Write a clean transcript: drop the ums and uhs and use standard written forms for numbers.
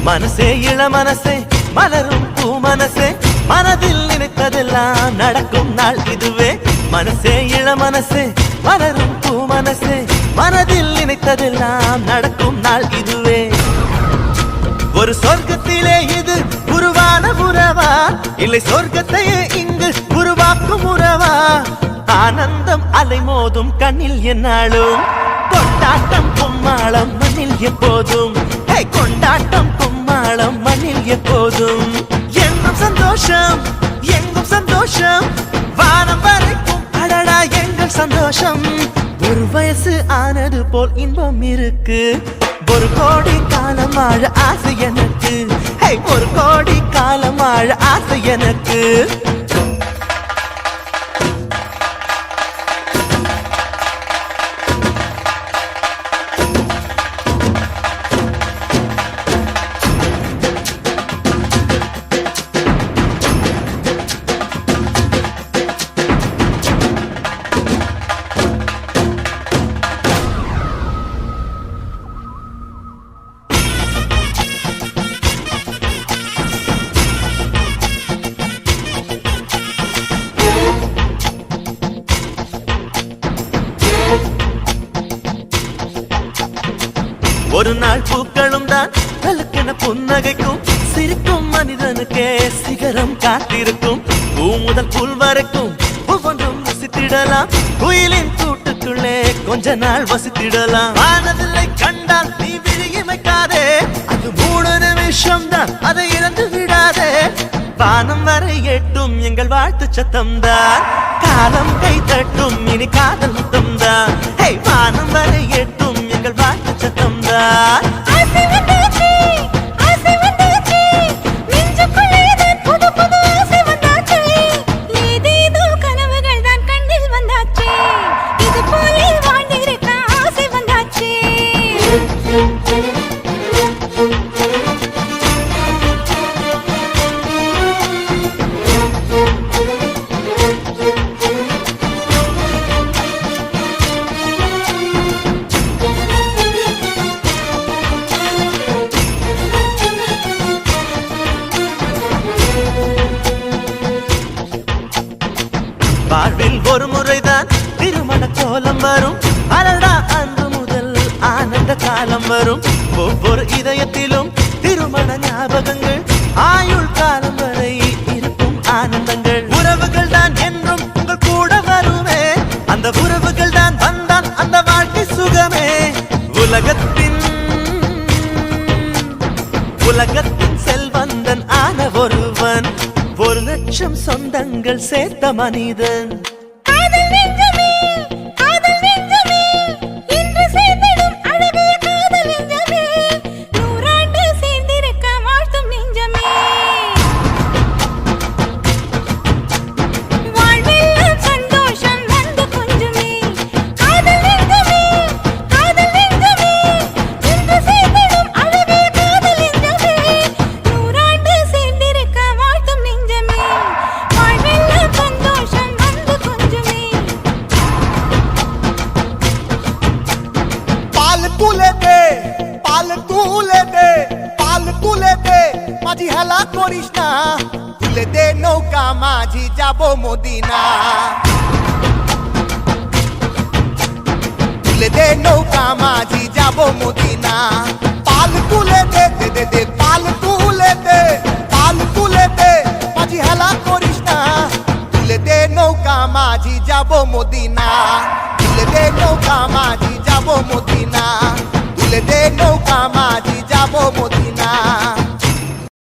மனசே இள மனசே மலரும் பூ மனசே மனதில் நினைத்ததெல்லாம் நடக்கும் நாள் இதுவே மனசே இள மனசே மலரும் பூ மனசே மனதில் நினைத்ததெல்லாம் நடக்கும் நாள் இதுவே ஒரு சொர்க்கத்திலே இது உருவான உறவா இல்லை சொர்க்கத்தையே இங்கு உருவாக்கும் உறவா ஆனந்தம் அலைமோதும் கண்ணில் என்னாலும் கொண்டாட்டம் கும்மாளம் மண்ணில் எப்போதும் கொண்டாட்டம் கும்மாளம் மண்ணில் எப்போதும் எங்கும் சந்தோஷம் எங்கும் சந்தோஷம் வானம் வரைக்கும் அடடா எங்கள் சந்தோஷம் ஒரு வயசு ஆனது போல் இன்பம் இருக்கு ஒரு கோடி காலம் வாழ ஆசை எனக்கு ஒரு கோடி காலம் வாழ ஆசை எனக்கு ஒரு நாள் பூக்களும் தான் தலுக்கென புன்னகைக்கும் சிரிக்கும் மனிதனுக்கே சிகரம் காத்திருக்கும் பூ முதல் புல் வரைக்கும் ஒவ்வொன்றும் வசித்திடலாம் குயிலின் கூட்டுக்குள்ளே கொஞ்ச நாள் வசித்திடலாம் வானவில்லை கண்டால் நீ விழியமைக்காதே அது 3 நிமிஷம் தான் அதை இறந்து விடாதே வானம் வரை எட்டும் எங்கள் வாழ்த்து சத்தம் தான் காலம் கை தட்டும் இனி காதல் முத்தம் தான் வானம் வரை எட்டும் எங்கள் வாழ்த்து சத்தம் தான் வாழ்வில் ஒரு முறைதான் திருமண கோலம் வரும் அழகா அன்று முதல் ஆனந்த காலம் வரும் ஒவ்வொரு இதயத்திலும் திருமண ஞாபகங்கள் ஆயுள் காலம் வரை இருக்கும் ஆனந்தங்கள் உறவுகள் தான் என்றும் உங்கள் கூட வருமே அந்த உறவுகள் தான் வந்தால் அந்த வாழ்க்கை சுகமே உலகத்தின் செல்வந்தன் ஆன ஒருவன் 1 லட்சம் சொந்தங்கள் சேர்த்த மனிதன் মাঝি হেলা করিস না তুলে দে নৌকা মাঝি যাব মদিনা তুলে দে নৌকা মাঝি যাব মদিনা পাল তুলে দে দে দে দে পাল তুলে দে মাঝি হেলা করিস না তুলে দে নৌকা মাঝি যাব মদিনা তুলে দে নৌকা মাঝি যাব মদিনা তুলে দে নৌকা মাঝি যাব মদিনা